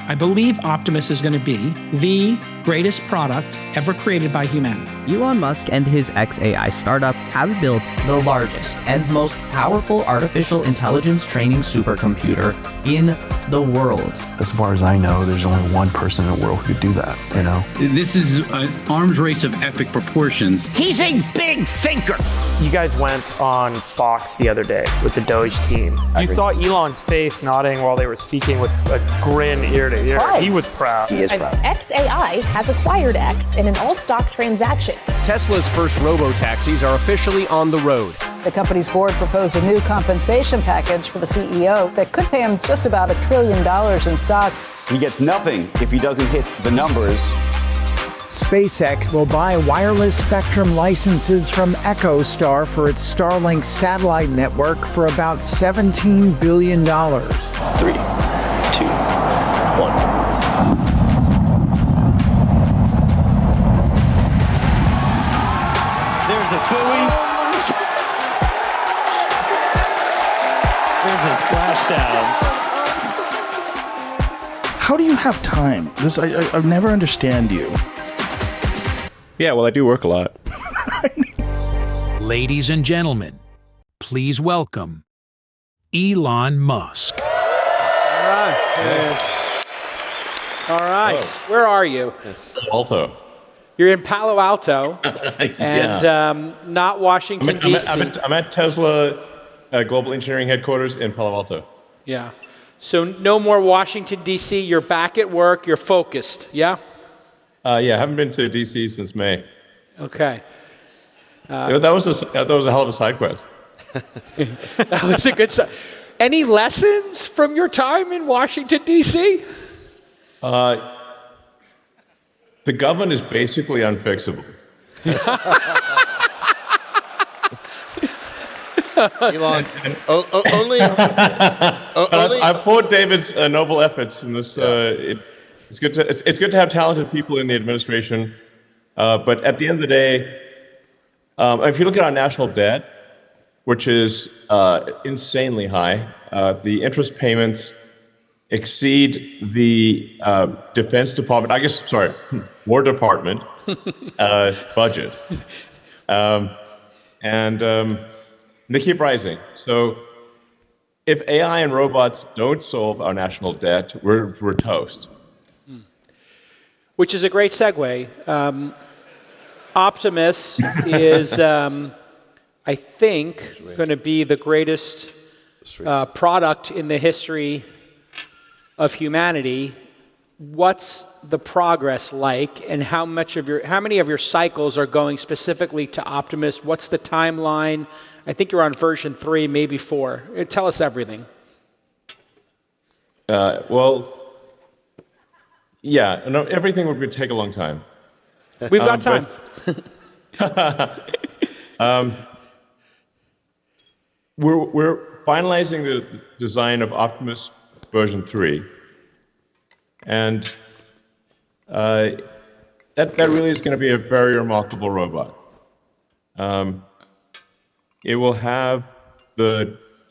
I believe Optimus is going to be the greatest product ever created by humanity. Elon Musk and his XAI startup have built the largest and most powerful artificial intelligence training supercomputer in the world. As far as I know, there's only one person in the world who could do that, you know? This is an arms race of epic proportions. He's a big thinker. You guys went on Fox the other day with the DOGE team. You saw Elon's face nodding while they were speaking with a grin ear to ear. Right. He was proud. He is proud. XAI has acquired X in an all-stock transaction. Tesla's first robo-taxis are officially on the road. The company's board proposed a new compensation package for the CEO that could pay him just about $1 trillion in stock. He gets nothing if he doesn't hit the numbers. SpaceX will buy wireless spectrum licenses from EchoStar for its Starlink satellite network for about $17 billion. 3, 2, 1. There's a buoy. There's a splashdown. How do you have time? I never understand you. Yeah, well, I do work a lot. Ladies and gentlemen, please welcome Elon Musk. All right. All right. Hello. Where are you? Alto. You're in Palo Alto and Yeah. not Washington, D.C. I'm at Tesla Global Engineering Headquarters in Palo Alto. Yeah. So no more Washington, D.C. You're back at work. You're focused. Yeah? Yeah, I haven't been to DC since May. Okay. that was a hell of a side quest. That was a good side. Any lessons from your time in Washington, D.C.? The government is basically unfixable. Elon, only. I applaud David's noble efforts in this. It's good to have talented people in the administration, but at the end of the day, if you look at our national debt, which is insanely high, the interest payments exceed the Defense Department. War Department budget, and they keep rising. So, if AI and robots don't solve our national debt, we're toast. Which is a great segue. Optimus is, I think, going to be the greatest product in the history of humanity. What's the progress like, and how many of your cycles are going specifically to Optimus? What's the timeline? I think you're on version 3, maybe 4. Tell us everything. Yeah, no, everything would take a long time. We've got time. We're finalizing the design of Optimus version 3, and that really is going to be a very remarkable robot. It will have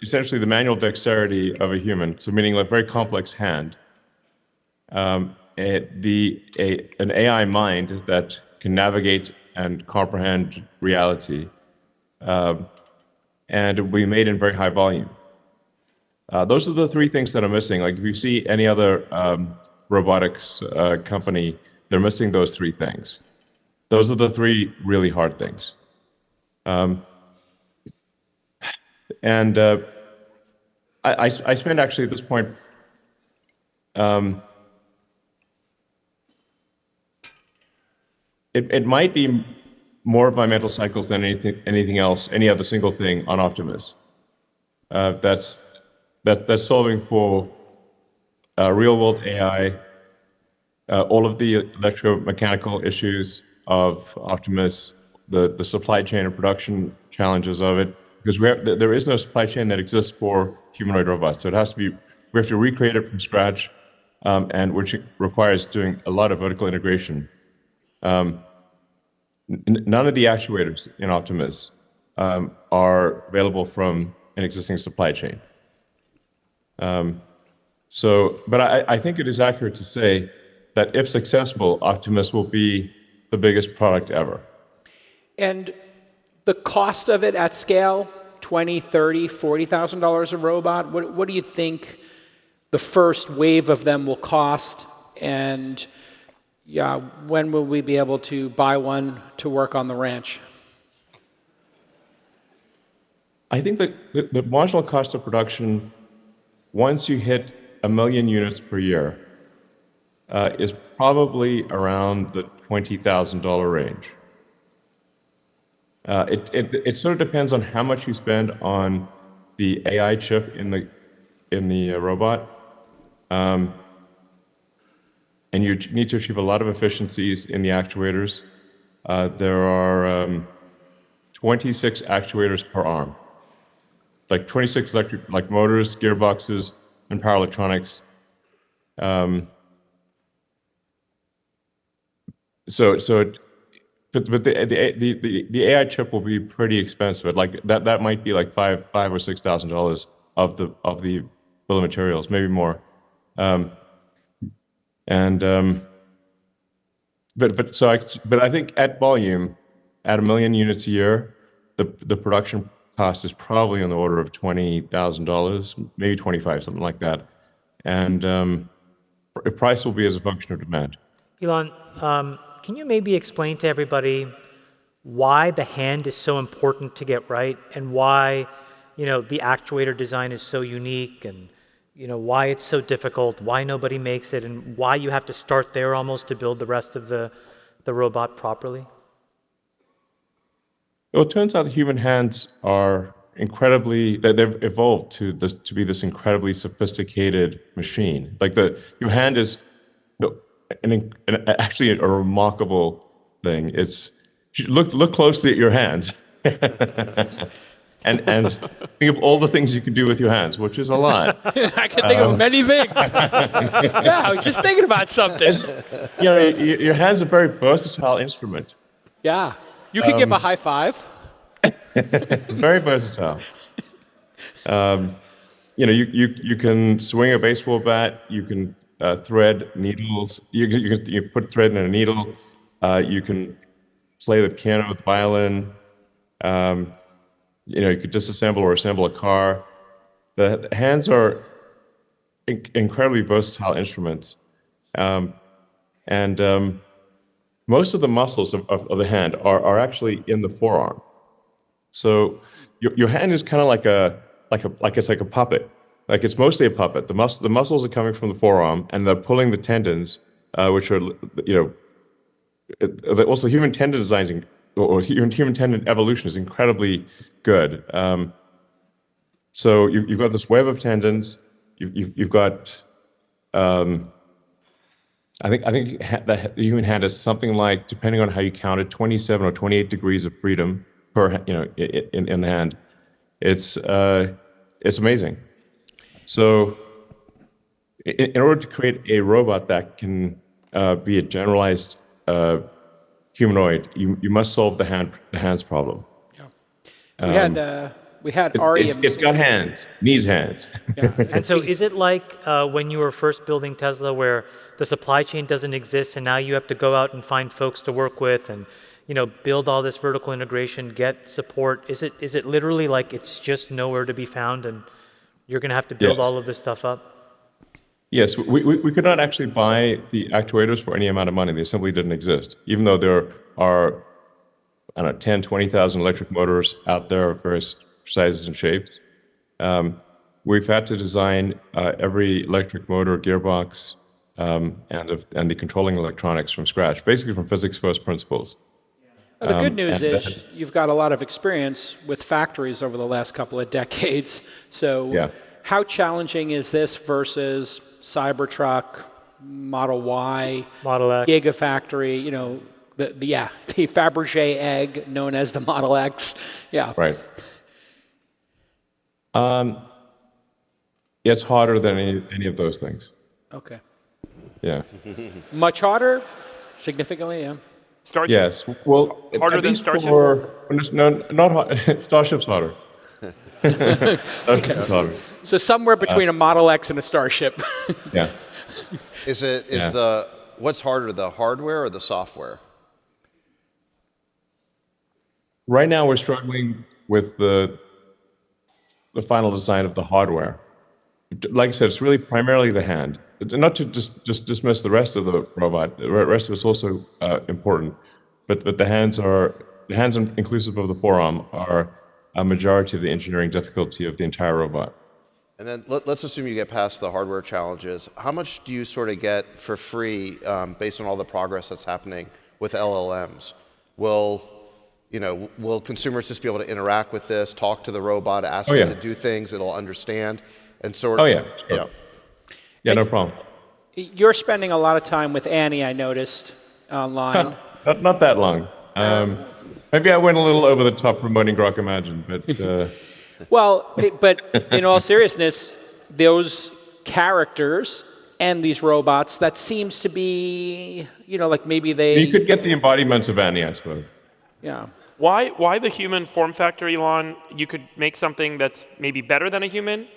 essentially the manual dexterity of a human, so meaning a very complex hand. An AI mind that can navigate and comprehend reality, and it will be made in very high volume. Those are the 3 things that are missing. Like if you see any other robotics company, they're missing those 3 things. Those are the 3 really hard things. I spend actually at this point it might be more of my mental cycles than anything else, any other single thing on Optimus. That's solving for real-world AI, all of the electromechanical issues of Optimus, the supply chain and production challenges of it, because there is no supply chain that exists for humanoid robots. So we have to recreate it from scratch, and which requires doing a lot of vertical integration. None of the actuators in Optimus are available from an existing supply chain. So, but I think it is accurate to say that if successful, Optimus will be the biggest product ever. And the cost of it at scale, $20,000, $30,000, $40,000 a robot. What do you think the first wave of them will cost? And yeah, when will we be able to buy one to work on the ranch? I think that the marginal cost of production, once you hit 1 million units per year, is probably around the $20,000 range. It sort of depends on how much you spend on the AI chip in the robot, and you need to achieve a lot of efficiencies in the actuators. There are 26 actuators per arm, like 26 electric motors, gearboxes, and power electronics. But the AI chip will be pretty expensive. Like that might be like $5,000 or $6,000 of the bill of materials, maybe more. But I think at volume, at 1 million units a year, the production cost is probably on the order of $20,000, maybe 25, something like that. And price will be as a function of demand. Elon, can you maybe explain to everybody why the hand is so important to get right, and why, the actuator design is so unique, and, why it's so difficult, why nobody makes it, and why you have to start there almost to build the rest of the robot properly? Well, it turns out the human hands are they've evolved to be this incredibly sophisticated machine. Like your hand is actually a remarkable thing. Look closely at your hands, and think of all the things you can do with your hands, which is a lot. I can think of many things. Yeah, I was just thinking about something. Your hands are a very versatile instrument. Yeah, you could give a high five. Very versatile. You can swing a baseball bat. You can thread needles. You can put thread in a needle. You can play the piano with the violin. You could disassemble or assemble a car. The hands are incredibly versatile instruments, and most of the muscles of the hand are actually in the forearm. So your hand is kind of like it's like a puppet. Like it's mostly a puppet. The muscles are coming from the forearm, and they're pulling the tendons, which are also human tendon design or human tendon evolution is incredibly good. So you've got this web of tendons. You've got I think the human hand has something like, depending on how you count it, 27 or 28 degrees of freedom per in the hand. It's amazing. So in order to create a robot that can be a generalized humanoid, you must solve the hands problem. Yeah. We had Ari. It's got hands, needs hands. Yeah. And so is it like when you were first building Tesla, where the supply chain doesn't exist and now you have to go out and find folks to work with and build all this vertical integration, get support? Is it literally like it's just nowhere to be found and you're going to have to build all of this stuff up? Yes, we could not actually buy the actuators for any amount of money. They simply didn't exist, even though there are, 10, 20,000 electric motors out there of various sizes and shapes. We've had to design every electric motor, gearbox, and the controlling electronics from scratch, basically from physics first principles. Well, the good news is you've got a lot of experience with factories over the last couple of decades. So how challenging is this versus Cybertruck, Model Y, Model X, Gigafactory, the Fabergé egg known as the Model X? Yeah. Right. It's harder than any of those things. Okay. Yeah. Much harder? Significantly, yeah. Starship? Yes. Well, harder than Starship? No, not hard. Starship's harder. Autonomy. So somewhere between a Model X and a Starship. Yeah. What's harder, the hardware or the software? Right now, we're struggling with the final design of the hardware. Like I said, it's really primarily the hand. Not to just dismiss the rest of the robot. The rest of it's also important, but the hands inclusive of the forearm are a majority of the engineering difficulty of the entire robot. And then let's assume you get past the hardware challenges. How much do you sort of get for free based on all the progress that's happening with LLMs? Will consumers just be able to interact with this, talk to the robot, ask it to do things, it'll understand, and sort of? Oh yeah. Sure. Yeah, no problem. You're spending a lot of time with Annie, I noticed, online. Not that long. Maybe I went a little over the top promoting Grok Imagine, but... Well, but in all seriousness, those characters and these robots, that seems to be, like maybe they... You could get the embodiments of Annie, I suppose. Yeah. Why the human form factor, Elon? You could make something that's maybe better than a human,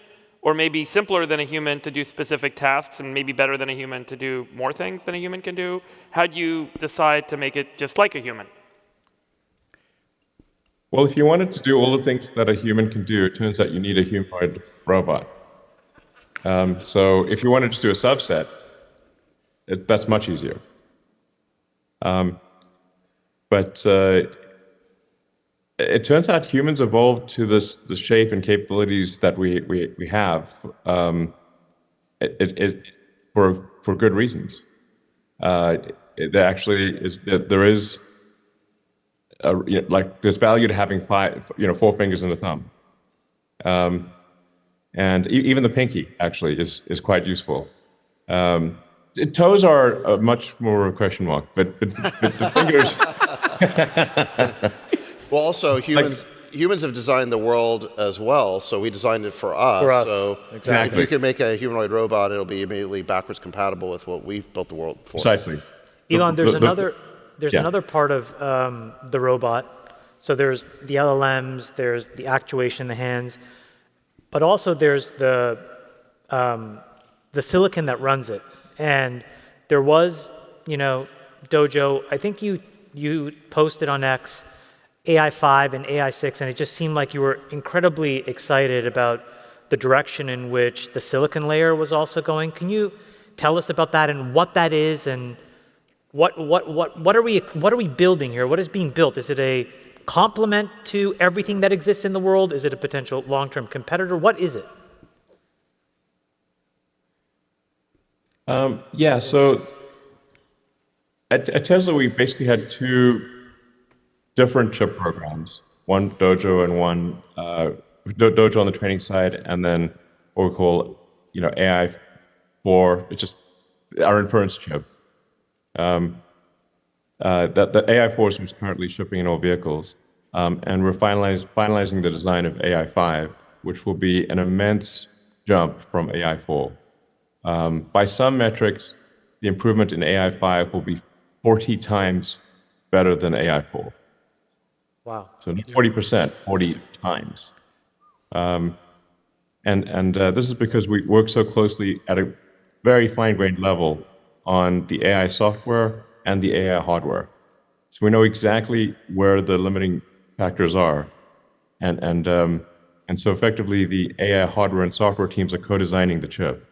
or maybe simpler than a human to do specific tasks, and maybe better than a human to do more things than a human can do. How'd you decide to make it just like a human? Well, if you wanted to do all the things that a human can do, it turns out you need a humanoid robot. So if you wanted to just do a subset, that's much easier. But it turns out humans evolved to the shape and capabilities that we have for good reasons. It actually is there is. Like there's value to having 4 fingers and a thumb, and even the pinky actually is quite useful. Toes are a much more a question mark, but the fingers. Well, also humans have designed the world as well, so we designed it for us. So exactly. If you can make a humanoid robot, it'll be immediately backwards compatible with what we've built the world for. Precisely. Elon, there's another part of the robot. So there's the LLMs, there's the actuation in the hands, but also there's the silicon that runs it. And there was, Dojo, I think you posted on X AI 5 and AI 6, and it just seemed like you were incredibly excited about the direction in which the silicon layer was also going. Can you tell us about that and what that is, and what are we building here? What is being built? Is it a complement to everything that exists in the world? Is it a potential long-term competitor? What is it? So at Tesla, we basically had 2 different chip programs, one Dojo and one Dojo on the training side, and then what we call AI 4, it's just our inference chip. The AI 4 is currently shipping in all vehicles, and we're finalizing the design of AI 5, which will be an immense jump from AI 4. By some metrics, the improvement in AI 5 will be 40 times better than AI 4. Wow. So not 40%, 40 times. And this is because we work so closely at a very fine-grained level on the AI software and the AI hardware. So we know exactly where the limiting factors are. And so effectively, the AI hardware and software teams are co-designing the chip.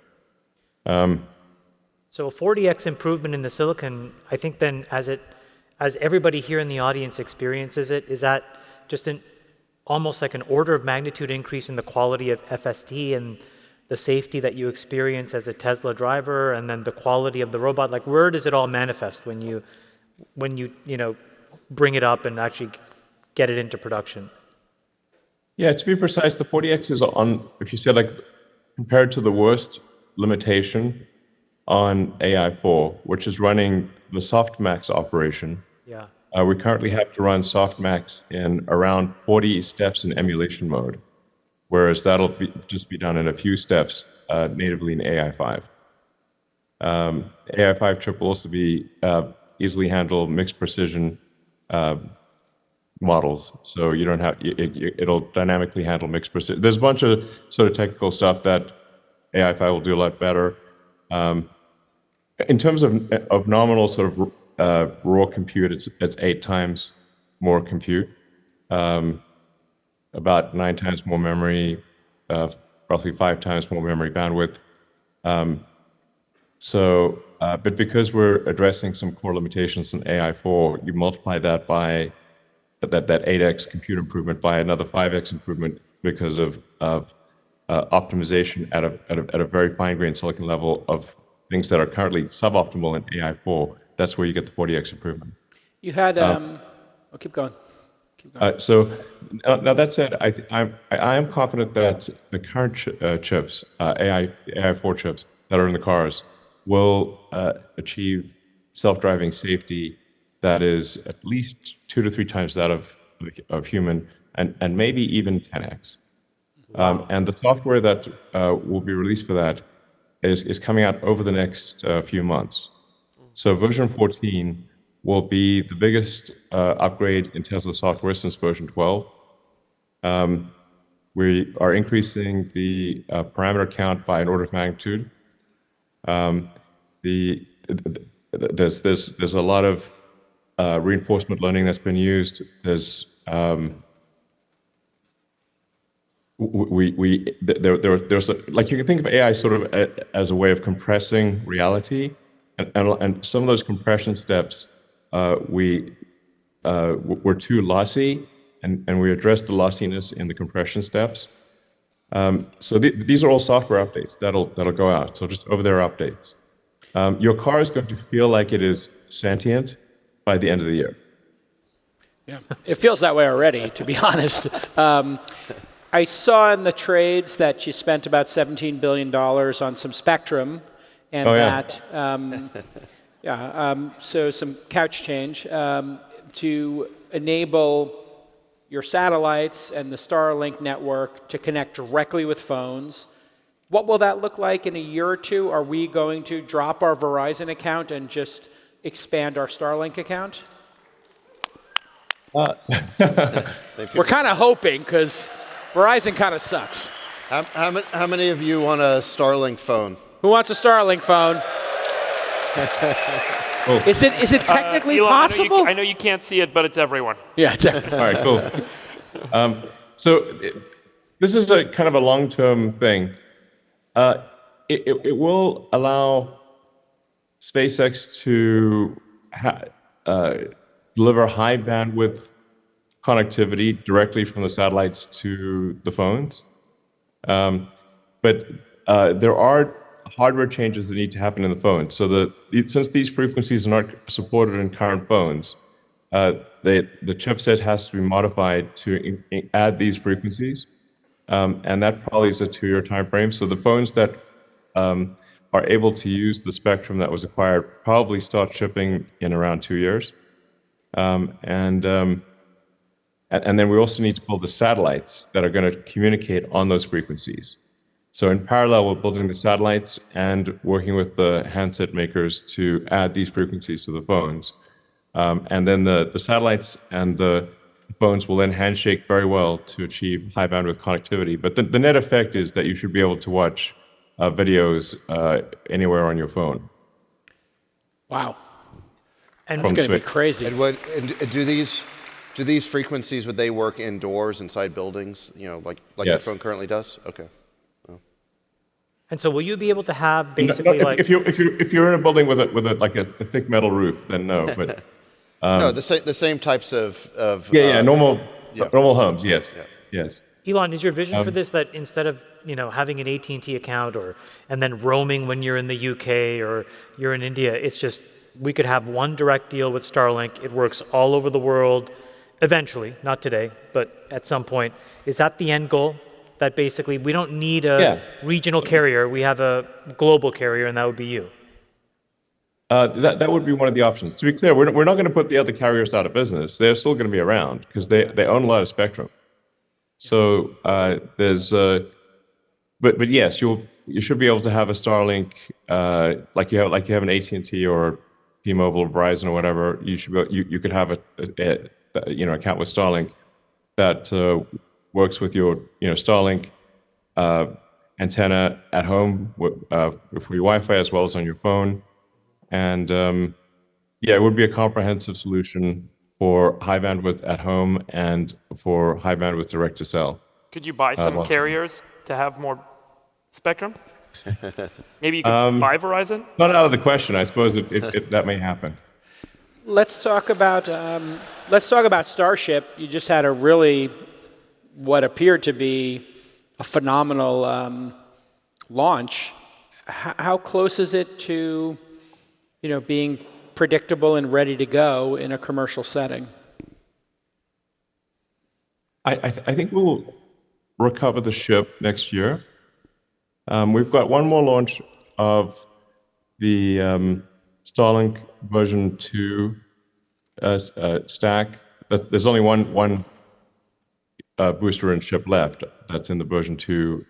So a 40x improvement in the silicon, I think then as everybody here in the audience experiences it, is that just almost like an order of magnitude increase in the quality of FSD and the safety that you experience as a Tesla driver, and then the quality of the robot? Like, where does it all manifest when you bring it up and actually get it into production? Yeah, to be precise, the 40x is on, if you said compared to the worst limitation on AI4, which is running the softmax operation. Yeah. We currently have to run softmax in around 40 steps in emulation mode, whereas that'll just be done in a few steps natively in AI5. AI5 chip will also be easily handle mixed precision models. So you don't have, it'll dynamically handle mixed precision. There's a bunch of sort of technical stuff that AI5 will do a lot better. In terms of nominal sort of raw compute, it's 8 times more compute, about 9 times more memory, roughly 5 times more memory bandwidth. But because we're addressing some core limitations in AI4, you multiply that by that 8x compute improvement by another 5x improvement because of optimization at a very fine-grained silicon level of things that are currently suboptimal in AI4. That's where you get the 40x improvement. You had keep going. So now that said, I am confident that the current chips, AI4 chips that are in the cars, will achieve self-driving safety that is at least 2 to 3 times that of human, and maybe even 10x. Wow. And the software that will be released for that is coming out over the next few months. So version 14 will be the biggest upgrade in Tesla software since version 12. We are increasing the parameter count by an order of magnitude. There's a lot of reinforcement learning that's been used. There's there's like, you can think of AI sort of as a way of compressing reality, and some of those compression steps were too lossy, and we addressed the lossiness in the compression steps. So these are all software updates that'll go out. So just over-the-air updates. Your car is going to feel like it is sentient by the end of the year. Yeah, it feels that way already, to be honest. I saw in the trades that you spent about $17 billion on some spectrum, and so some couch change to enable your satellites and the Starlink network to connect directly with phones. What will that look like in a year or two? Are we going to drop our Verizon account and just expand our Starlink account? We're kind of hoping, because Verizon kind of sucks. How many of you want a Starlink phone? Who wants a Starlink phone? Is it technically Elon, possible? I know you can't see it, but it's everyone. Yeah, it's everyone. All right, cool. So this is a kind of a long-term thing. It will allow SpaceX to deliver high bandwidth connectivity directly from the satellites to the phones. But there are hardware changes that need to happen in the phone. So since these frequencies are not supported in current phones, the chipset has to be modified to add these frequencies. And that probably is a 2-year time frame. So the phones that are able to use the spectrum that was acquired probably start shipping in around 2 years. And then we also need to build the satellites that are going to communicate on those frequencies. So in parallel, we're building the satellites and working with the handset makers to add these frequencies to the phones. And then the satellites and the phones will then handshake very well to achieve high bandwidth connectivity. But the net effect is that you should be able to watch videos anywhere on your phone. Wow. And it's going to be crazy. And do these frequencies, would they work indoors inside buildings? You know, like Yes. your phone currently does? Okay. And so will you be able to have basically if you're in a building with a thick metal roof, then no. But no, the same types of normal homes. Yes. Elon, is your vision for this that instead of having an AT&T account and then roaming when you're in the UK or you're in India, it's just we could have one direct deal with Starlink. It works all over the world eventually, not today, but at some point. Is that the end goal? That basically we don't need a regional carrier, we have a global carrier, and that would be you. That would be one of the options. To be clear, we're not going to put the other carriers out of business. They're still going to be around because they own a lot of spectrum. So there's, but yes, you should be able to have a Starlink like you have an AT&T or T-Mobile or Verizon or whatever. You should you could have account with Starlink that works with your Starlink antenna at home for your Wi-Fi as well as on your phone, and it would be a comprehensive solution for high bandwidth at home and for high bandwidth direct to cell. Could you buy some carriers to have more spectrum? Maybe you could buy Verizon? Not out of the question. I suppose that may happen. Let's talk about Starship. You just had a really what appeared to be a phenomenal launch. How close is it to being predictable and ready to go in a commercial setting? I think we'll recover the ship next year. We've got one more launch of the Starlink version 2 stack. There's only one booster and ship left that's in the version 2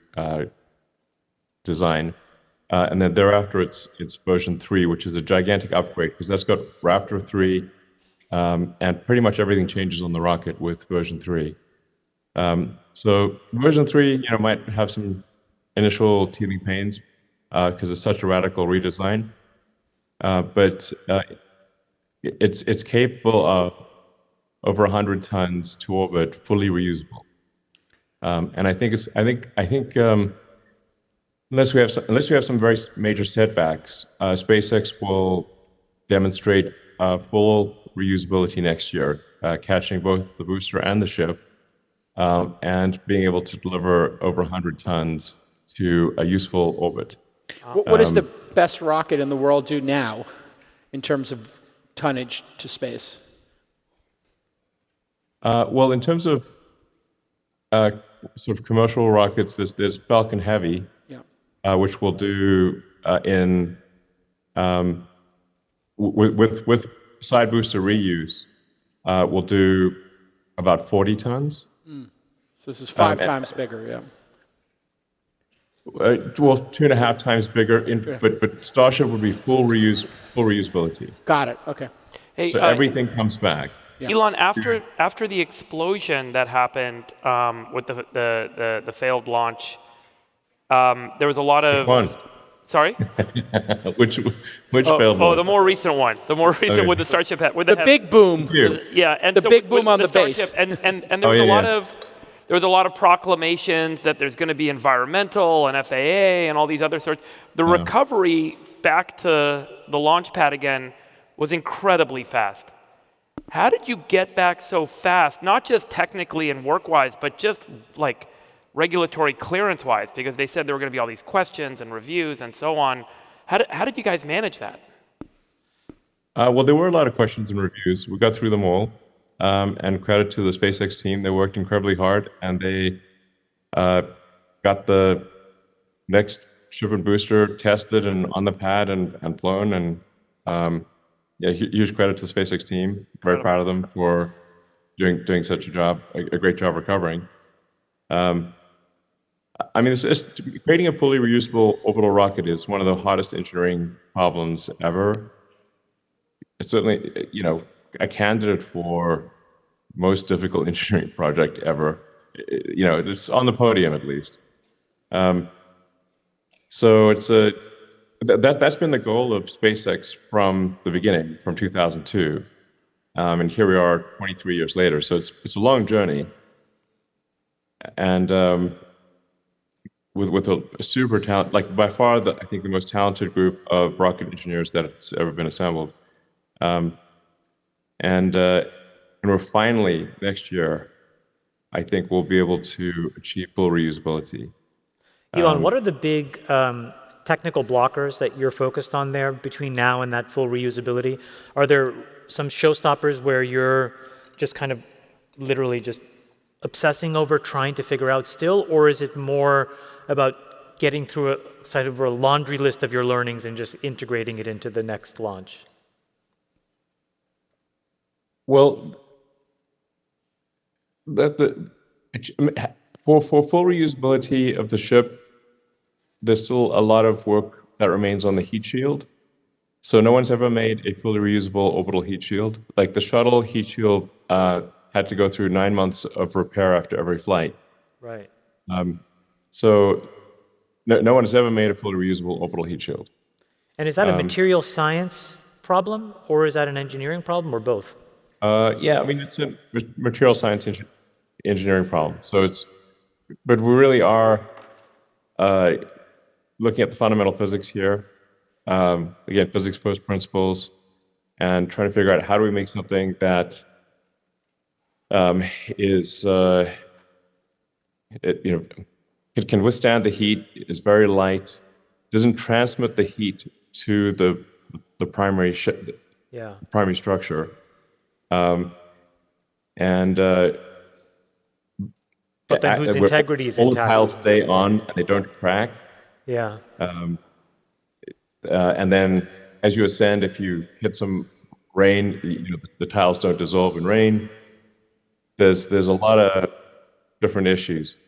design. And then thereafter, it's version 3, which is a gigantic upgrade because that's got Raptor 3, and pretty much everything changes on the rocket with version 3. So version 3, might have some initial teething pains because it's such a radical redesign, but it's capable of over 100 tons to orbit, fully reusable. And I think. Unless we have some very major setbacks, SpaceX will demonstrate full reusability next year, catching both the booster and the ship, and being able to deliver over 100 tons to a useful orbit. What does the best rocket in the world do now in terms of tonnage to space? Well, in terms of sort of commercial rockets, there's Falcon Heavy, which will do with side booster reuse, will do about 40 tons. So this is 5 times bigger, yeah. Well, 2.5 times bigger, but Starship would be full reusability. Got it. Okay. Hey, so everything comes back. Yeah. Elon, after the explosion that happened with the failed launch, there was a lot of. Which one? Sorry. which failed? Oh, the more recent one. The more recent with the Starship. With the big boom. Yeah, and the so big boom on the Starship, base. And there was a lot of proclamations that there's going to be environmental and FAA and all these other sorts. The recovery back to the launch pad again was incredibly fast. How did you get back so fast? Not just technically and work-wise, but just like regulatory clearance-wise, because they said there were going to be all these questions and reviews and so on. How did you guys manage that? Well, there were a lot of questions and reviews. We got through them all, and credit to the SpaceX team. They worked incredibly hard, and they got the next ship and booster tested and on the pad and flown. And huge credit to the SpaceX team. Very proud of them for doing such a great job recovering. I mean, creating a fully reusable orbital rocket is one of the hardest engineering problems ever. It's certainly, a candidate for most difficult engineering project ever. It's on the podium at least. So that's been the goal of SpaceX from the beginning, from 2002, and here we are 23 years later. So it's a long journey, and with a super talent, like by far I think the most talented group of rocket engineers that's ever been assembled, and we're finally next year, I think we'll be able to achieve full reusability. Elon, what are the big technical blockers that you're focused on there between now and that full reusability? Are there some showstoppers where you're just kind of literally just obsessing over trying to figure out still, or is it more about getting through a laundry list of your learnings and just integrating it into the next launch? Well, for full reusability of the ship, there's still a lot of work that remains on the heat shield. So no one's ever made a fully reusable orbital heat shield. Like the shuttle heat shield had to go through 9 months of repair after every flight. Right. So no one has ever made a fully reusable orbital heat shield. And is that a material science problem, or is that an engineering problem, or both? Yeah, I mean, it's a material science engineering problem. But we really are looking at the fundamental physics here. Again, physics first principles, and trying to figure out how do we make something that it can withstand the heat, is very light, doesn't transmit the heat to the primary primary structure, but then whose integrity is all intact. the tiles stay on and they don't crack. Yeah. And then as you ascend, if you hit some rain, the tiles don't dissolve in rain. There's a lot of different issues.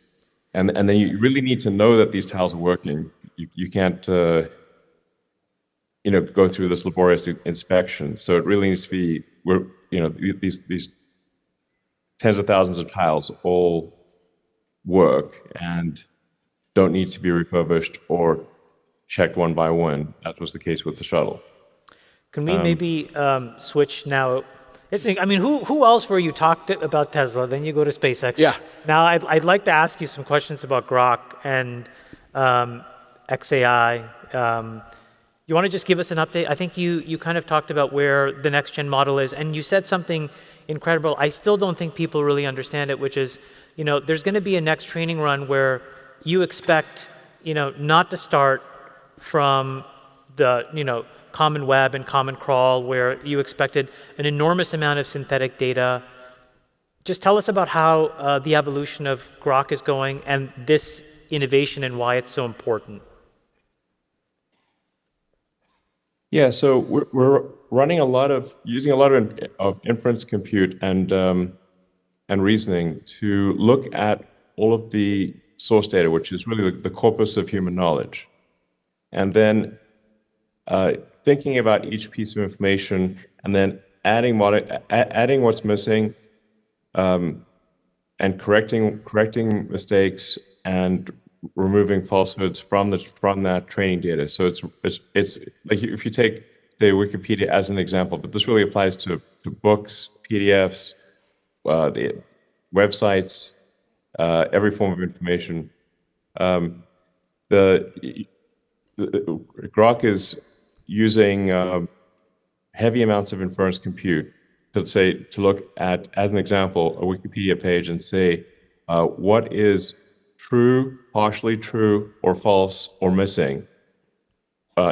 And then you really need to know that these tiles are working. You can't go through this laborious inspection. So it really needs to be these tens of thousands of tiles all work and don't need to be refurbished or checked one by one, as was the case with the shuttle. Can we maybe switch now? Who else were you talked about Tesla? Then you go to SpaceX. Yeah. Now I'd like to ask you some questions about Grok and XAI. You want to just give us an update? I think you kind of talked about where the next gen model is, and you said something incredible. I still don't think people really understand it, which is, there's going to be a next training run where you expect, not to start from the, Common Web and Common Crawl, where you expected an enormous amount of synthetic data. Just tell us about how the evolution of Grok is going and this innovation and why it's so important. Yeah, so we're running using a lot of inference compute and reasoning to look at all of the source data, which is really the corpus of human knowledge, and then thinking about each piece of information and then adding what's missing, and correcting mistakes and removing falsehoods from that training data. So it's like if you take say Wikipedia as an example, but this really applies to books, PDFs, the websites, every form of information. The Grok is using heavy amounts of inference compute to look at, as an example, a Wikipedia page and say what is true, partially true, or false, or missing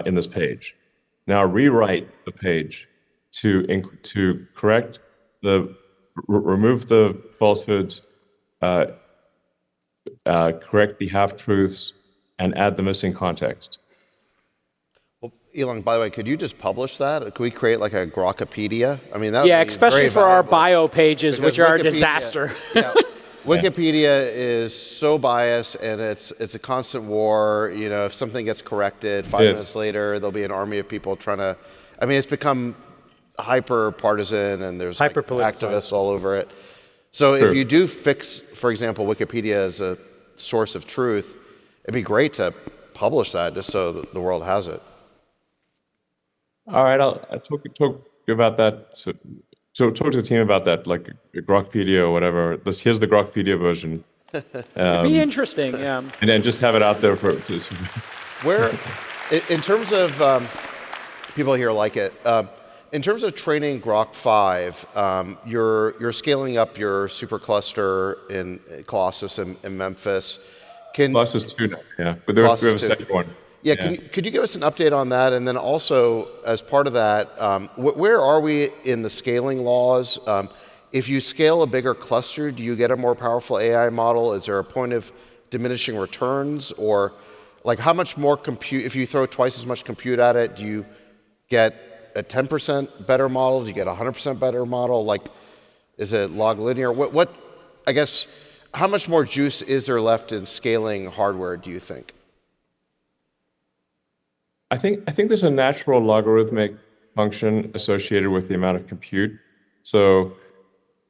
in this page. Now rewrite the page to correct remove the falsehoods, correct the half-truths, and add the missing context. Well, Elon, by the way, could you just publish that? Could we create like a Grokipedia? I mean, that would be especially very for our valuable. bio pages, Because which are a Wikipedia- disaster. Yeah. Wikipedia is so biased, and it's a constant war. If something gets corrected, 5 minutes later, there'll be an army of people trying to. I mean, it's become hyper partisan, and there's like activists all over it. So if you do fix, for example, Wikipedia as a source of truth, it'd be great to publish that just so that the world has it. All right, I'll talk about that. So talk to the team about that, like a Grokipedia or whatever. Here's the Grokipedia version. It'd be interesting, yeah. And then just have it out there for. Where, in terms of people here like it. In terms of training Grok 5, you're scaling up your supercluster in Colossus and Memphis. Colossus 2 now, yeah. But we have a second one. Yeah, could you give us an update on that? And then also, as part of that, where are we in the scaling laws? If you scale a bigger cluster, do you get a more powerful AI model? Is there a point of diminishing returns? Or like how much more compute, if you throw twice as much compute at it, do you get a 10% better model? Do you get a 100% better model? Like, is it log linear? What, I guess, how much more juice is there left in scaling hardware, do you think? I think there's a natural logarithmic function associated with the amount of compute. So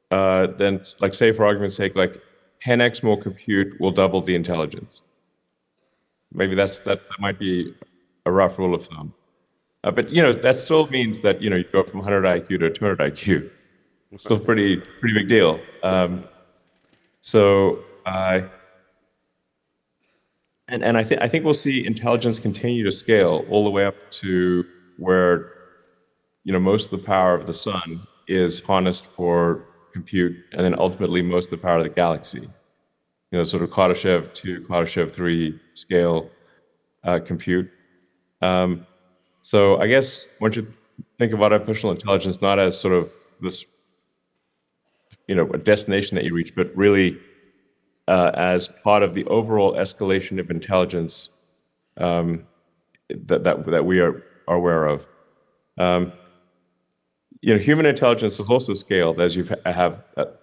then like say for argument's sake, like 10x more compute will double the intelligence. Maybe that might be a rough rule of thumb. But that still means that you go from 100 IQ to 200 IQ. It's still pretty big deal. And I think we'll see intelligence continue to scale all the way up to where most of the power of the sun is harnessed for compute, and then ultimately most of the power of the galaxy. Sort of Kardashev 2, Kardashev 3 scale compute. So I guess one should think of artificial intelligence not as sort of this, a destination that you reach, but really as part of the overall escalation of intelligence that we are aware of. Human intelligence has also scaled as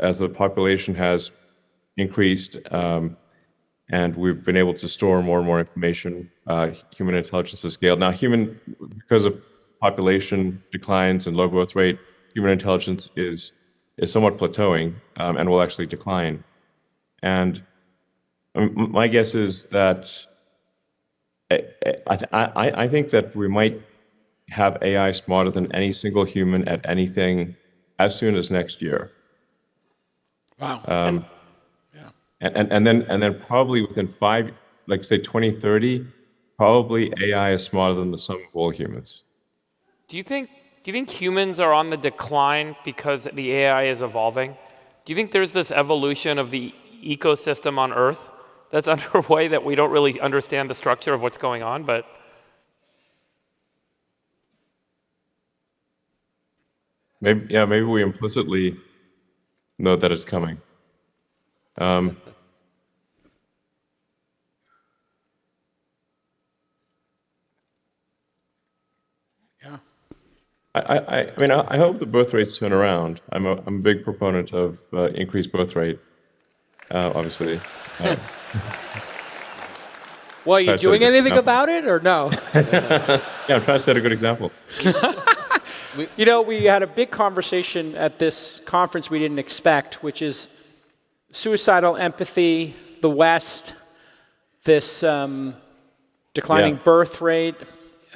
as the population has increased, and we've been able to store more and more information. Human intelligence has scaled. Now, because of population declines and low growth rate, human intelligence is somewhat plateauing and will actually decline. And my guess is that I think that we might have AI smarter than any single human at anything as soon as next year. Wow. And then probably within say 2030, probably AI is smarter than the sum of all humans. Do you think humans are on the decline because the AI is evolving? Do you think there's this evolution of the ecosystem on Earth that's underway that we don't really understand the structure of what's going on, but maybe we implicitly know that it's coming. I hope the birth rates turn around. I'm a big proponent of increased birth rate, obviously. Well, are you doing anything about it or no? Yeah, I'm trying to set a good example. We had a big conversation at this conference we didn't expect, which is suicidal empathy, the West, this declining birth rate.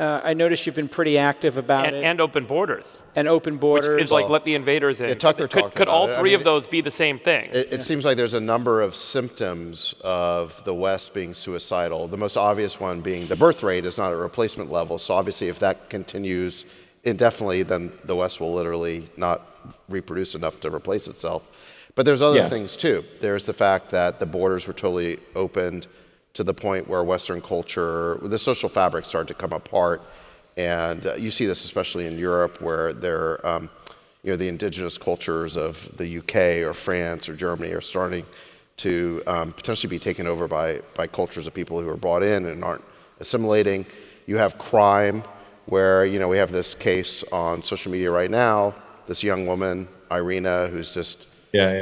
I noticed you've been pretty active about it. And open borders. And open borders. Which is like let the invaders in. Yeah, Tucker talked could about all it. three of those be the same thing? It seems like there's a number of symptoms of the West being suicidal. The most obvious one being the birth rate is not at replacement level. So obviously if that continues indefinitely, then the West will literally not reproduce enough to replace itself. But there's other things too. There's the fact that the borders were totally opened to the point where Western culture, the social fabric started to come apart. And you see this especially in Europe, where the indigenous cultures of the UK or France or Germany are starting to potentially be taken over by cultures of people who are brought in and aren't assimilating. You have crime, where we have this case on social media right now, this young woman, Irina, who's just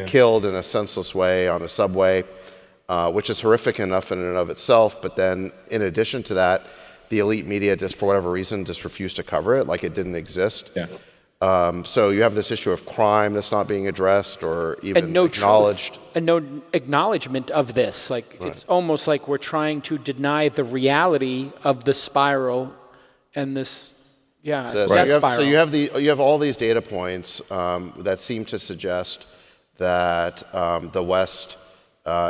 killed in a senseless way on a subway, which is horrific enough in and of itself. But then in addition to that, the elite media just for whatever reason just refused to cover it like it didn't exist. So you have this issue of crime that's not being addressed or even acknowledged. Truth, and no acknowledgement of this. It's almost like we're trying to deny the reality of the spiral and this, spiral. So you have all these data points that seem to suggest that the West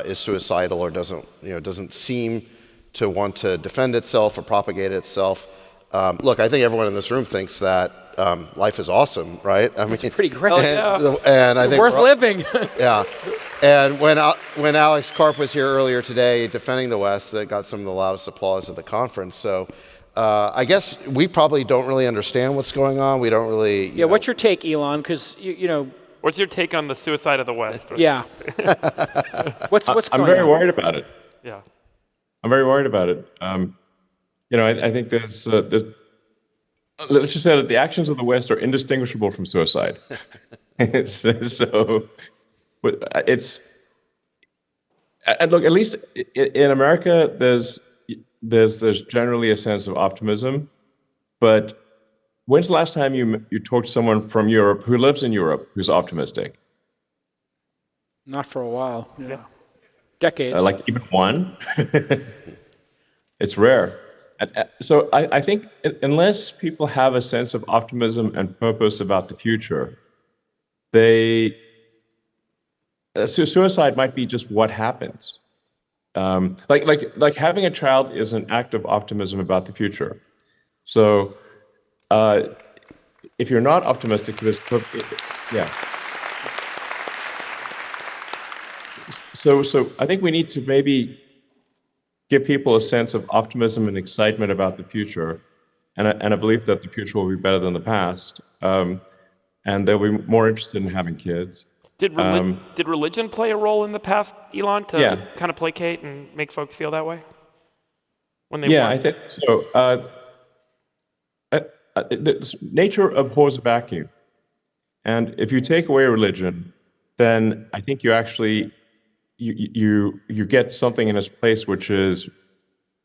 is suicidal or doesn't seem to want to defend itself or propagate itself. Look, I think everyone in this room thinks that life is awesome, right? I mean, it's pretty great. And I think worth living. Yeah. And when Alex Karp was here earlier today defending the West, that got some of the loudest applause at the conference. So I guess we probably don't really understand what's going on. We don't really. What's your take, Elon? Because What's your take on the suicide of the West? Yeah. what's going on? I'm very worried about it. Yeah. I'm very worried about it. I think there's let's just say that the actions of the West are indistinguishable from suicide. So it's, and look, at least in America, there's generally a sense of optimism. But when's the last time you talked to someone from Europe who lives in Europe who's optimistic? Not for a while. Yeah. Decades. Like even one. It's rare. So I think unless people have a sense of optimism and purpose about the future, suicide might be just what happens. Like having a child is an act of optimism about the future. So if you're not optimistic, yeah. So I think we need to maybe give people a sense of optimism and excitement about the future, and a belief that the future will be better than the past, and they'll be more interested in having kids. Did religion play a role in the past, Elon, to kind of placate and make folks feel that way? When they I think so. Nature abhors a vacuum, and if you take away religion, then I think you actually you get something in its place which is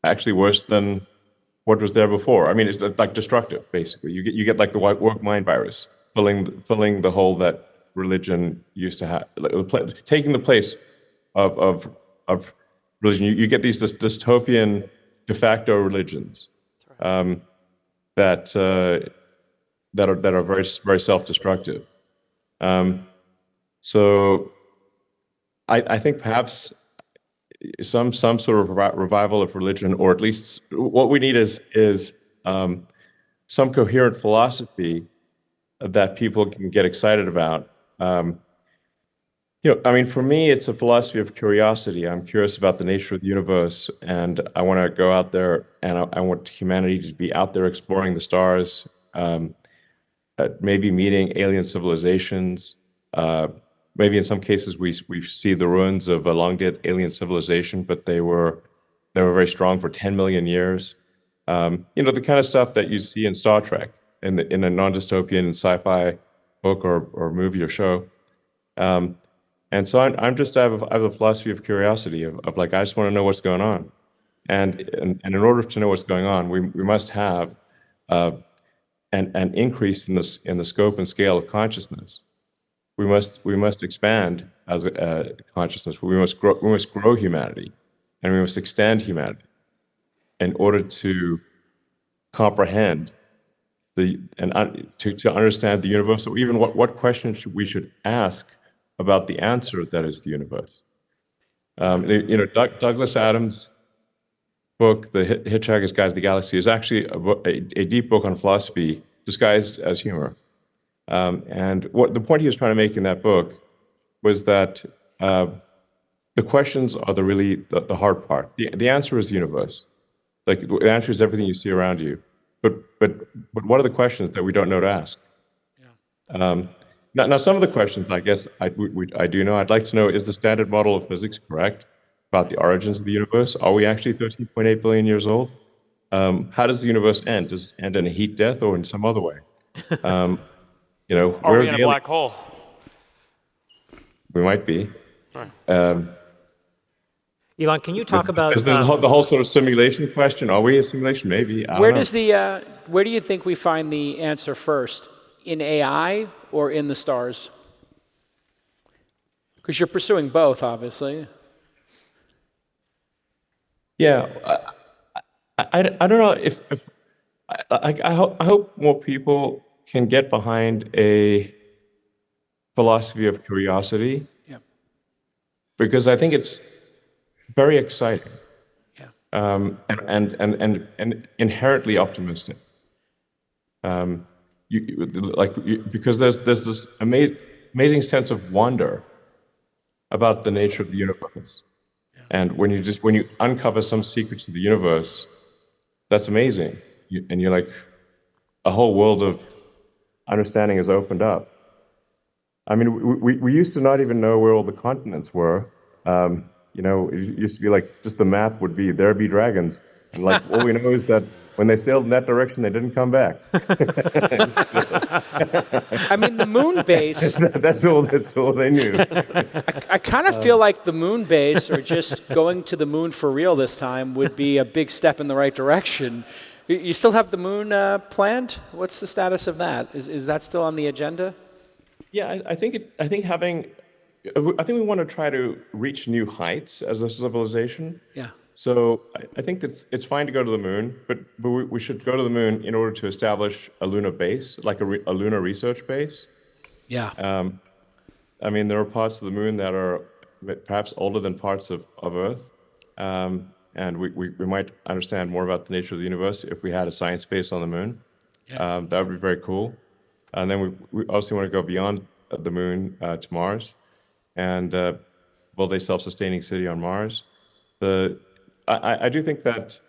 actually worse than what was there before. I mean, it's like destructive, basically. You get like the woke mind virus filling the hole that religion used to have, taking the place of religion. You get these dystopian de facto religions that are very very self-destructive. So I think perhaps some sort of revival of religion, or at least what we need is some coherent philosophy that people can get excited about. I mean, for me, it's a philosophy of curiosity. I'm curious about the nature of the universe, and I want to go out there, and I want humanity to be out there exploring the stars, maybe meeting alien civilizations. Maybe in some cases we see the ruins of a long-dead alien civilization, but they were very strong for 10 million years. The kind of stuff that you see in Star Trek, in a non-dystopian sci-fi book or movie or show. And so I have a philosophy of curiosity of like, I just want to know what's going on. And in order to know what's going on, we must have an increase in the scope and scale of consciousness. We must expand as consciousness. We must grow humanity, and we must extend humanity in order to comprehend to understand the universe, or even what questions we should ask about the answer that is the universe. Douglas Adams' book, The Hitchhiker's Guide to the Galaxy, is actually a deep book on philosophy disguised as humor. And what the point he was trying to make in that book was that the questions are the hard part. The answer is the universe. Like, the answer is everything you see around you. But what are the questions that we don't know to ask? Yeah. Now, some of the questions, I guess, I do know. I'd like to know, is the standard model of physics correct about the origins of the universe? Are we actually 13.8 billion years old? How does the universe end? Does it end in a heat death or in some other way? Are we in a black hole? We might be. Right. Elon, can you talk about the whole sort of simulation question? Are we a simulation? Maybe. Where do you think we find the answer first? In AI or in the stars? Because you're pursuing both, obviously. Yeah, I don't know if I hope more people can get behind a philosophy of curiosity. Yeah. Because I think it's very exciting. Yeah. And inherently optimistic. Because there's this amazing sense of wonder about the nature of the universe. Yeah. And when you uncover some secrets of the universe, that's amazing. And you're like, a whole world of understanding is opened up. I mean, we used to not even know where all the continents were. It used to be like, just the map would be, there be dragons. And like, all we know is that when they sailed in that direction, they didn't come back. I mean, the moon base. That's all they knew. I kind of feel like the moon base, or just going to the moon for real this time, would be a big step in the right direction. You still have the moon planned? What's the status of that? Is that still on the agenda? Yeah, I think having I think we want to try to reach new heights as a civilization. Yeah. So I think that it's fine to go to the moon, but we should go to the moon in order to establish a lunar base, like a lunar research base. Yeah. I mean, there are parts of the moon that are perhaps older than parts of Earth. And we might understand more about the nature of the universe if we had a science base on the moon. Yeah. That would be very cool. And then we also want to go beyond the moon to Mars and build a self-sustaining city on Mars. I do think that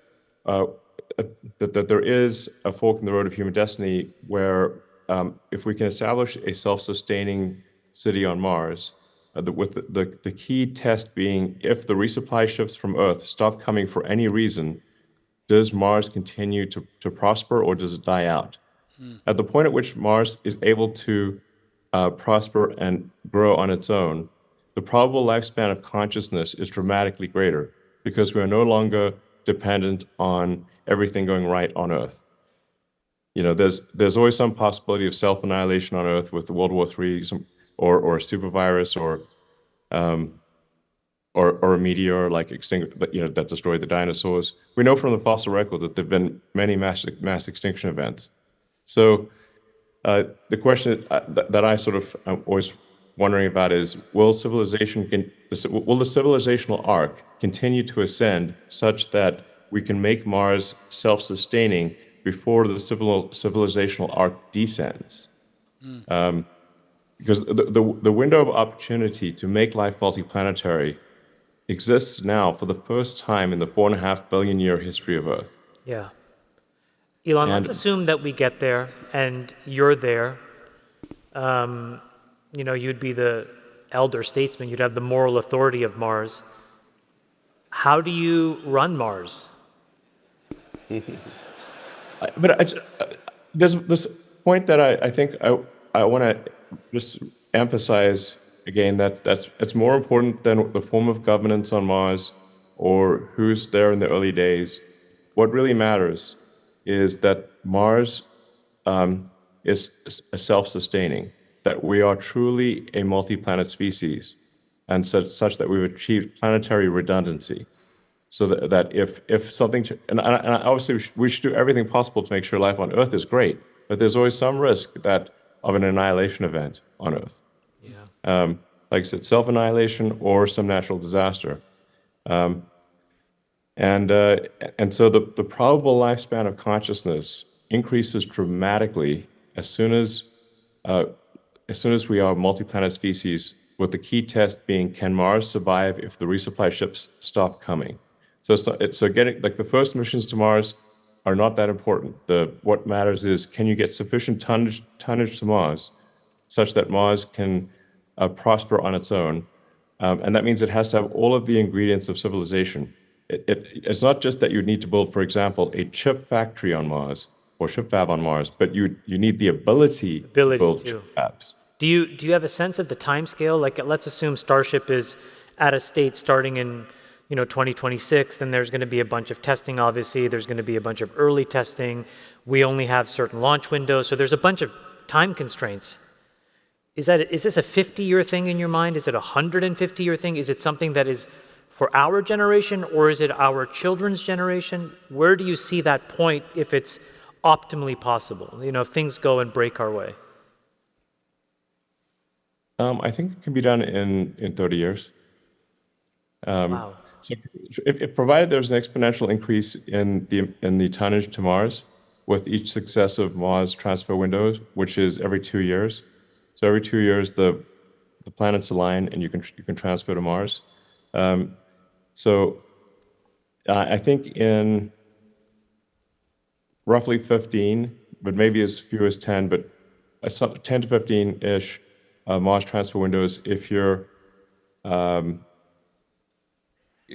that there is a fork in the road of human destiny where if we can establish a self-sustaining city on Mars, with the key test being if the resupply ships from Earth stop coming for any reason, does Mars continue to prosper or does it die out? At the point at which Mars is able to prosper and grow on its own, the probable lifespan of consciousness is dramatically greater because we are no longer dependent on everything going right on Earth. You know, there's always some possibility of self-annihilation on Earth with the World War III or a super virus or a meteor like that destroyed the dinosaurs. We know from the fossil record that there've been many mass extinction events. So the question that I sort of am always wondering about is, will the civilizational arc continue to ascend such that we can make Mars self-sustaining before the civilizational arc descends? Because the window of opportunity to make life multiplanetary exists now for the first time in the 4.5 billion year history of Earth. Yeah. Elon, let's assume that we get there and you're there. You know, you'd be the elder statesman, you'd have the moral authority of Mars. How do you run Mars? But there's this point that I think I want to just emphasize again that it's more important than the form of governance on Mars or who's there in the early days. What really matters is that Mars is self-sustaining, that we are truly a multi-planet species, and such that we've achieved planetary redundancy. So that if something, and obviously we should do everything possible to make sure life on Earth is great, but there's always some risk of an annihilation event on Earth. Yeah. Like I said, self-annihilation or some natural disaster. And so the probable lifespan of consciousness increases dramatically as soon as we are a multi-planet species, with the key test being, can Mars survive if the resupply ships stop coming? So getting, like, the first missions to Mars are not that important. What matters is, can you get sufficient tonnage to Mars such that Mars can prosper on its own? And that means it has to have all of the ingredients of civilization. It's not just that you need to build, for example, a chip factory on Mars or chip fab on Mars, but you need the ability to build chip fabs. Do you have a sense of the time scale? Like, let's assume Starship is at a state starting in 2026, then there's going to be a bunch of testing, obviously. There's going to be a bunch of early testing. We only have certain launch windows, so there's a bunch of time constraints. Is this a 50-year thing in your mind? Is it a 150-year thing? Is it something that is for our generation, or is it our children's generation? Where do you see that point if it's optimally possible? If things go and break our way. I think it can be done in 30 years. Wow. So if provided there's an exponential increase in the tonnage to Mars with each successive Mars transfer window, which is every 2 years. So every 2 years the planets align and you can transfer to Mars. So I think in roughly 15, but maybe as few as 10, but 10 to 15-ish Mars transfer windows, if you're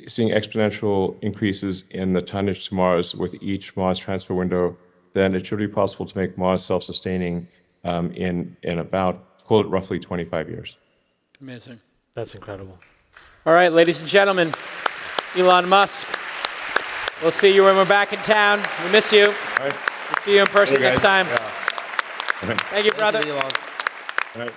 seeing exponential increases in the tonnage to Mars with each Mars transfer window, then it should be possible to make Mars self-sustaining in about, call it roughly 25 years. Amazing. That's incredible. All right, ladies and gentlemen, Elon Musk. We'll see you when we're back in town. We miss you. All right. We'll see you in person next time. Yeah. Thank you, brother. Thank you, Elon. All right.